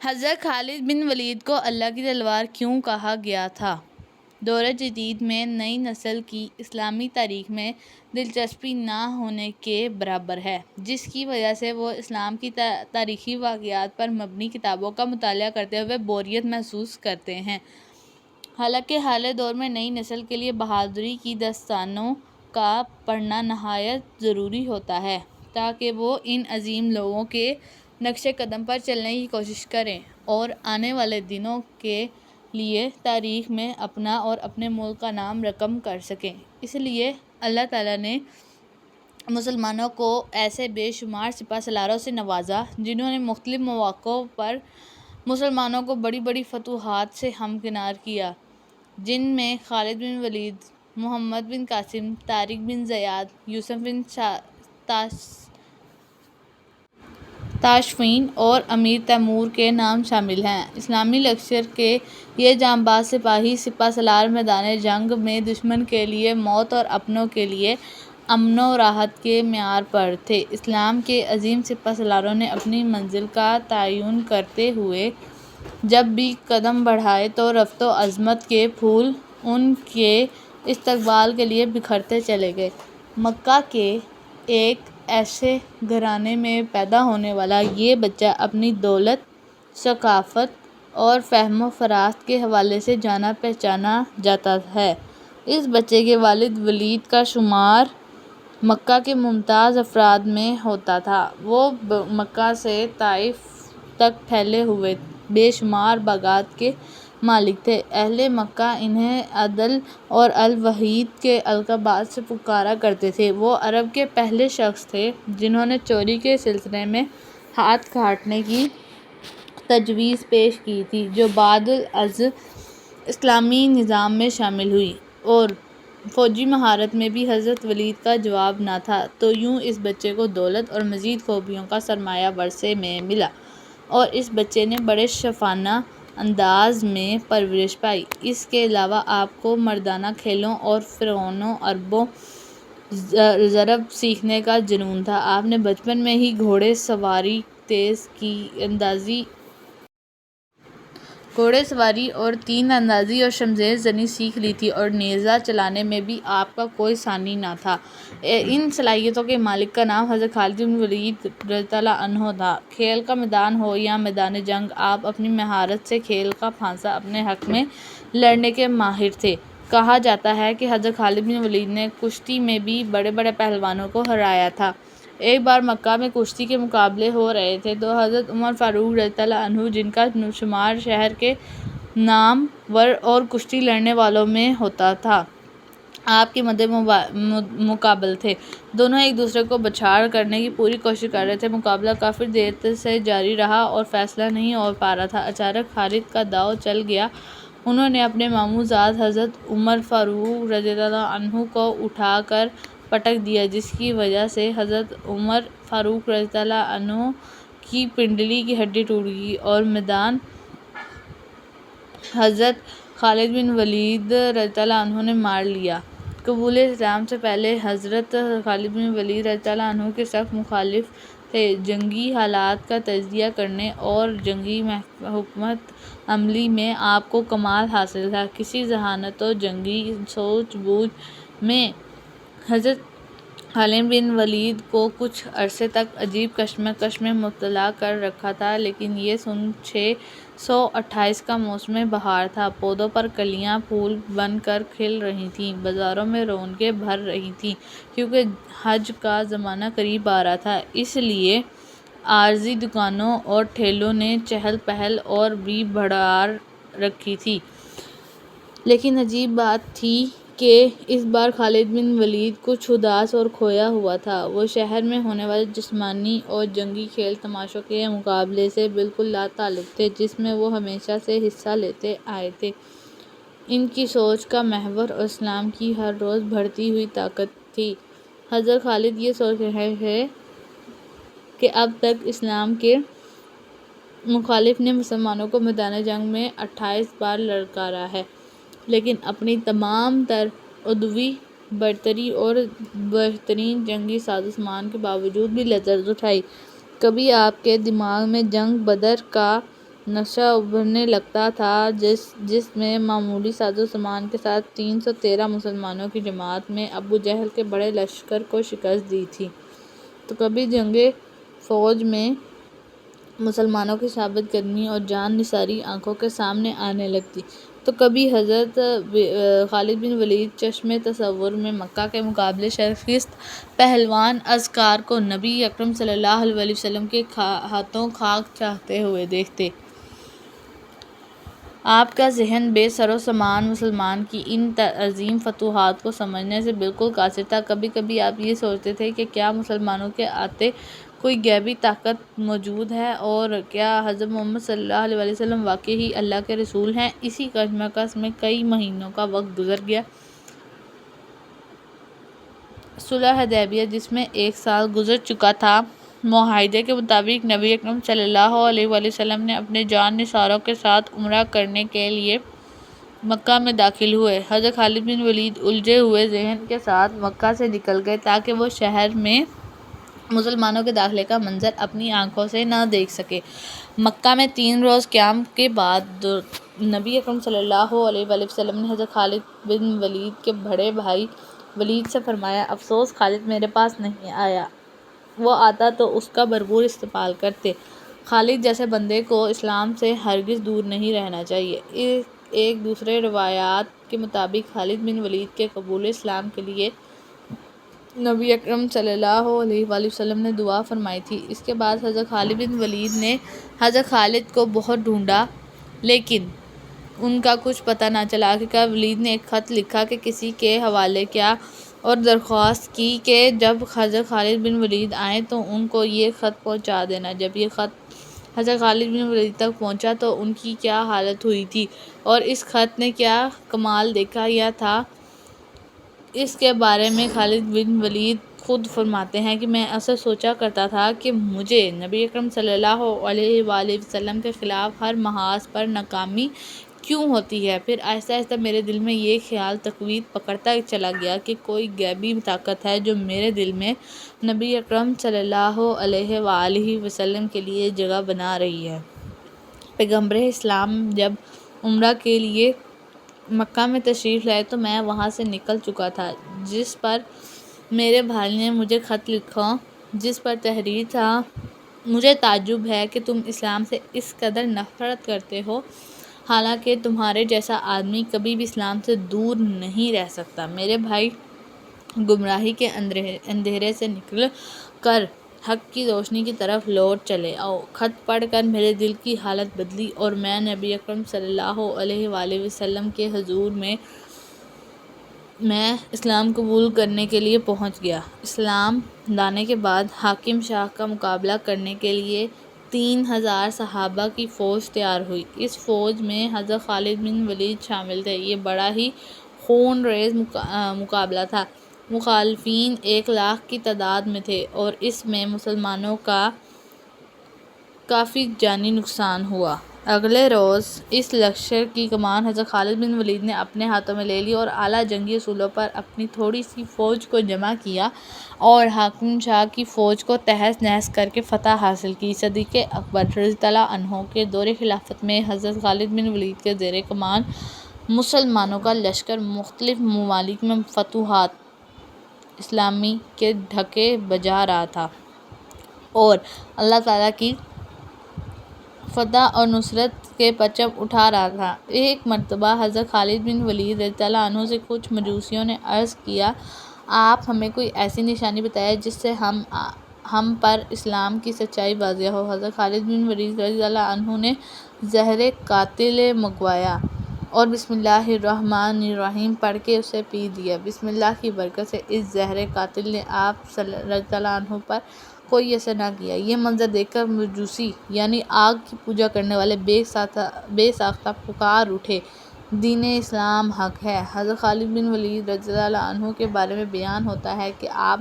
حضرت خالد بن ولید کو اللہ کی تلوار کیوں کہا گیا تھا؟ دور جدید میں نئی نسل کی اسلامی تاریخ میں دلچسپی نہ ہونے کے برابر ہے، جس کی وجہ سے وہ اسلام کی تاریخی واقعات پر مبنی کتابوں کا مطالعہ کرتے ہوئے بوریت محسوس کرتے ہیں۔ حالانکہ حالیہ دور میں نئی نسل کے لیے بہادری کی داستانوں کا پڑھنا نہایت ضروری ہوتا ہے تاکہ وہ ان عظیم لوگوں کے نقش قدم پر چلنے کی کوشش کریں اور آنے والے دنوں کے لیے تاریخ میں اپنا اور اپنے ملک کا نام رقم کر سکیں۔ اس لیے اللہ تعالیٰ نے مسلمانوں کو ایسے بے شمار سپہ سالاروں سے نوازا جنہوں نے مختلف مواقع پر مسلمانوں کو بڑی بڑی فتوحات سے ہمکنار کیا، جن میں خالد بن ولید، محمد بن قاسم، طارق بن زیاد، یوسف بن تاشفین اور امیر تیمور کے نام شامل ہیں۔ اسلامی لشکر کے یہ جانباز سپاہی سپہ سالار میدان جنگ میں دشمن کے لیے موت اور اپنوں کے لیے امن و راحت کے معیار پر تھے۔ اسلام کے عظیم سپہ سالاروں نے اپنی منزل کا تعین کرتے ہوئے جب بھی قدم بڑھائے تو رفت و عظمت کے پھول ان کے استقبال کے لیے بکھرتے چلے گئے۔ مکہ کے ایک ایسے گھرانے میں پیدا ہونے والا یہ بچہ اپنی دولت، ثقافت اور فہم و فراست کے حوالے سے جانا پہچانا جاتا ہے۔ اس بچے کے والد ولید کا شمار مکہ کے ممتاز افراد میں ہوتا تھا۔ وہ مکہ سے طائف تک پھیلے ہوئے بے شمار باغات کے مالک تھے۔ اہل مکہ انہیں عدل اور الوحید کے القابات سے پکارا کرتے تھے۔ وہ عرب کے پہلے شخص تھے جنہوں نے چوری کے سلسلے میں ہاتھ کاٹنے کی تجویز پیش کی تھی، جو بعد ازاں اسلامی نظام میں شامل ہوئی، اور فوجی مہارت میں بھی حضرت ولید کا جواب نہ تھا۔ تو یوں اس بچے کو دولت اور مزید خوبیوں کا سرمایہ ورثے میں ملا، اور اس بچے نے بڑے شفافانہ انداز میں پرورش پائی۔ اس کے علاوہ آپ کو مردانہ کھیلوں اور فنون و عرب و ضرب سیکھنے کا جنون تھا۔ آپ نے بچپن میں ہی گھوڑے سواری اور تیر اندازی اور شمشیر زنی سیکھ لی تھی، اور نیزہ چلانے میں بھی آپ کا کوئی ثانی نہ تھا۔ ان صلاحیتوں کے مالک کا نام حضرت خالد بن ولید رضی اللہ عنہ تھا۔ کھیل کا میدان ہو یا میدان جنگ، آپ اپنی مہارت سے کھیل کا پھانسا اپنے حق میں لڑنے کے ماہر تھے۔ کہا جاتا ہے کہ حضرت خالد بن ولید نے کشتی میں بھی بڑے بڑے پہلوانوں کو ہرایا تھا۔ ایک بار مکہ میں کشتی کے مقابلے ہو رہے تھے تو حضرت عمر فاروق رضی اللہ عنہ، جن کا شمار شہر کے نامور اور کشتی لڑنے والوں میں ہوتا تھا، آپ کے مد مقابل تھے۔ دونوں ایک دوسرے کو بچھاڑ کرنے کی پوری کوشش کر رہے تھے۔ مقابلہ کافی دیر سے جاری رہا اور فیصلہ نہیں ہو پا رہا تھا۔ اچانک خالد کا داؤ چل گیا۔ انہوں نے اپنے ماموں زاد حضرت عمر فاروق رضی اللہ عنہ کو اٹھا کر پٹک دیا، جس کی وجہ سے حضرت عمر فاروق رضی اللہ عنہ کی پنڈلی کی ہڈی ٹوٹ گئی اور میدان حضرت خالد بن ولید رضی اللہ عنہ نے مار لیا۔ قبول اسلام سے پہلے حضرت خالد بن ولید رضی اللہ عنہ کے سخت مخالف تھے۔ جنگی حالات کا تجزیہ کرنے اور جنگی حکمت عملی میں آپ کو کمال حاصل تھا۔ کسی ذہانت و جنگی سوچ بوجھ میں حضرت خالد بن ولید کو کچھ عرصے تک عجیب کشمکش میں مبتلا کر رکھا تھا، لیکن یہ سن 628 کا موسم بہار تھا۔ پودوں پر کلیاں پھول بن کر کھل رہی تھیں، بازاروں میں رونقیں بھر رہی تھیں، کیونکہ حج کا زمانہ قریب آ رہا تھا۔ اس لیے عارضی دکانوں اور ٹھیلوں نے چہل پہل اور بھی بڑھا رکھی تھی۔ لیکن عجیب بات تھی کہ اس بار خالد بن ولید کچھ اداس اور کھویا ہوا تھا۔ وہ شہر میں ہونے والے جسمانی اور جنگی کھیل تماشوں کے مقابلے سے بالکل لا تعلق تھے، جس میں وہ ہمیشہ سے حصہ لیتے آئے تھے۔ ان کی سوچ کا محور اسلام کی ہر روز بڑھتی ہوئی طاقت تھی۔ حضرت خالد یہ سوچ رہے تھے کہ اب تک اسلام کے مخالف نے مسلمانوں کو میدان جنگ میں 28 بار للکارا ہے، لیکن اپنی تمام تر عدوی برتری اور بہترین جنگی سازوسامان کے باوجود بھی لذت اٹھائی۔ کبھی آپ کے دماغ میں جنگ بدر کا نقشہ ابھرنے لگتا تھا جس میں معمولی ساز و سامان کے ساتھ 313 مسلمانوں کی جماعت میں ابو جہل کے بڑے لشکر کو شکست دی تھی، تو کبھی جنگ فوج میں مسلمانوں کی ثابت قدمی اور جان نثاری آنکھوں کے سامنے آنے لگتی، تو کبھی حضرت خالد بن ولید چشم تصور میں مکہ کے مقابلے شرخیز پہلوان اذکار کو نبی اکرم صلی اللہ علیہ وسلم کے ہاتھوں خاک چاہتے ہوئے دیکھتے۔ آپ کا ذہن بے سر و سامان مسلمان کی ان عظیم فتوحات کو سمجھنے سے بالکل قاصر تھا۔ کبھی کبھی آپ یہ سوچتے تھے کہ کیا مسلمانوں کے آتے کوئی غیبی طاقت موجود ہے، اور کیا حضرت محمد صلی اللہ علیہ وسلم واقعی ہی اللہ کے رسول ہیں؟ اسی کشمکش میں کئی مہینوں کا وقت گزر گیا۔ صلح حدیبیہ، جس میں 1 سال گزر چکا تھا، معاہدے کے مطابق نبی اکرم صلی اللہ علیہ وسلم نے اپنے جان نثاروں کے ساتھ عمرہ کرنے کے لیے مکہ میں داخل ہوئے۔ حضرت خالد بن ولید الجھے ہوئے ذہن کے ساتھ مکہ سے نکل گئے تاکہ وہ شہر میں مسلمانوں کے داخلے کا منظر اپنی آنکھوں سے نہ دیکھ سکے۔ مکہ میں 3 روز قیام کے بعد نبی اکرم صلی اللہ علیہ وسلم نے حضرت خالد بن ولید کے بڑے بھائی ولید سے فرمایا، افسوس خالد میرے پاس نہیں آیا، وہ آتا تو اس کا بھرپور استقبال کرتے۔ خالد جیسے بندے کو اسلام سے ہرگز دور نہیں رہنا چاہیے۔ ایک دوسرے روایات کے مطابق خالد بن ولید کے قبول اسلام کے لیے نبی اکرم صلی اللہ علیہ وسلم نے دعا فرمائی تھی۔ اس کے بعد حضرت خالد بن ولید نے حضرت خالد کو بہت ڈھونڈا، لیکن ان کا کچھ پتہ نہ چلا۔ آخرکار ولید نے ایک خط لکھا کہ کسی کے حوالے کیا اور درخواست کی کہ جب حضرت خالد بن ولید آئیں تو ان کو یہ خط پہنچا دینا۔ جب یہ خط حضرت خالد بن ولید تک پہنچا تو ان کی کیا حالت ہوئی تھی، اور اس خط نے کیا کمال دیکھا یا تھا، اس کے بارے میں خالد بن ولید خود فرماتے ہیں کہ میں اکثر سوچا کرتا تھا کہ مجھے نبی اکرم صلی اللہ علیہ وسلم کے خلاف ہر محاذ پر ناکامی کیوں ہوتی ہے۔ پھر آہستہ آہستہ میرے دل میں یہ خیال تقویت پکڑتا چلا گیا کہ کوئی غیبی طاقت ہے جو میرے دل میں نبی اکرم صلی اللہ علیہ وسلم کے لیے جگہ بنا رہی ہے۔ پیغمبر اسلام جب عمرہ کے لیے مکہ میں تشریف لائے تو میں وہاں سے نکل چکا تھا، جس پر میرے بھائی نے مجھے خط لکھا، جس پر تحریر تھا، مجھے تعجب ہے کہ تم اسلام سے اس قدر نفرت کرتے ہو، حالانکہ تمہارے جیسا آدمی کبھی بھی اسلام سے دور نہیں رہ سکتا۔ میرے بھائی گمراہی کے اندھیرے سے نکل کر حق کی روشنی کی طرف لوٹ چلے۔ خط پڑھ کر میرے دل کی حالت بدلی اور میں نبی اکرم صلی اللہ علیہ وسلم کے حضور میں اسلام قبول کرنے کے لیے پہنچ گیا۔ اسلام لانے کے بعد حاکم شاہ کا مقابلہ کرنے کے لیے 3000 صحابہ کی فوج تیار ہوئی۔ اس فوج میں حضرت خالد بن ولید شامل تھے۔ یہ بڑا ہی خون ریز مقابلہ تھا۔ مخالفین 1,00,000 کی تعداد میں تھے اور اس میں مسلمانوں کا کافی جانی نقصان ہوا۔ اگلے روز اس لشکر کی کمان حضرت خالد بن ولید نے اپنے ہاتھوں میں لے لی اور اعلیٰ جنگی اصولوں پر اپنی تھوڑی سی فوج کو جمع کیا اور حاکم شاہ کی فوج کو تہس نہس کر کے فتح حاصل کی۔ صدیق اکبر رضی اللہ عنہ کے دور خلافت میں حضرت خالد بن ولید کے زیر کمان مسلمانوں کا لشکر مختلف ممالک میں فتوحات اسلامی کے ڈھکے بجا رہا تھا اور اللہ تعالیٰ کی فتح اور نصرت کے پرچم اٹھا رہا تھا۔ ایک مرتبہ حضرت خالد بن ولید رضی اللہ عنہ سے کچھ مجوسیوں نے عرض کیا، آپ ہمیں کوئی ایسی نشانی بتائیں جس سے ہم پر اسلام کی سچائی واضح ہو۔ حضرت خالد بن ولید رضی اللہ عنہ نے زہر قاتل منگوایا اور بسم اللہ الرحمن الرحیم پڑھ کے اسے پی دیا۔ بسم اللہ کی برکت سے اس زہر قاتل نے آپ رضی اللہ عنہ پر کوئی اثر نہ کیا۔ یہ منظر دیکھ کر مجوسی یعنی آگ کی پوجا کرنے والے بے ساختہ پکار اٹھے، دین اسلام حق ہے۔ حضرت خالد بن ولید رضی اللہ عنہ کے بارے میں بیان ہوتا ہے کہ آپ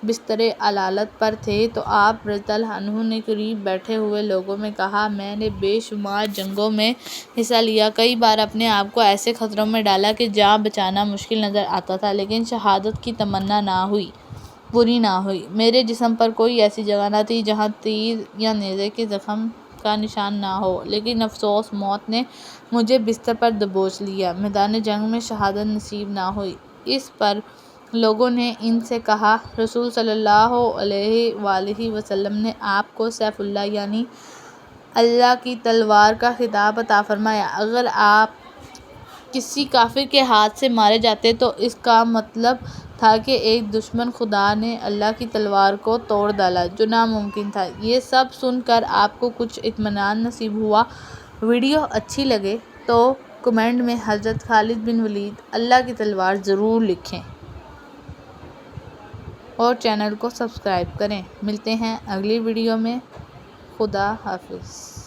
بستر علالت پر تھے تو آپ رضی اللہ عنہ نے قریب بیٹھے ہوئے لوگوں میں کہا، میں نے بے شمار جنگوں میں حصہ لیا، کئی بار اپنے آپ کو ایسے خطروں میں ڈالا کہ جان بچانا مشکل نظر آتا تھا، لیکن شہادت کی تمنا پوری نہ ہوئی۔ میرے جسم پر کوئی ایسی جگہ نہ تھی جہاں تیر یا نیزے کے زخم کا نشان نہ ہو، لیکن افسوس موت نے مجھے بستر پر دبوچ لیا، میدان جنگ میں شہادت نصیب نہ ہوئی۔ اس پر لوگوں نے ان سے کہا، رسول صلی اللہ علیہ وآلہ وسلم نے آپ کو سیف اللہ یعنی اللہ کی تلوار کا خطاب عطا فرمایا۔ اگر آپ کسی کافر کے ہاتھ سے مارے جاتے تو اس کا مطلب تھا کہ ایک دشمن خدا نے اللہ کی تلوار کو توڑ ڈالا، جو ناممکن تھا۔ یہ سب سن کر آپ کو کچھ اطمینان نصیب ہوا۔ ویڈیو اچھی لگے تو کمنٹ میں حضرت خالد بن ولید اللہ کی تلوار ضرور لکھیں اور چینل کو سبسکرائب کریں۔ ملتے ہیں اگلی ویڈیو میں۔ خدا حافظ۔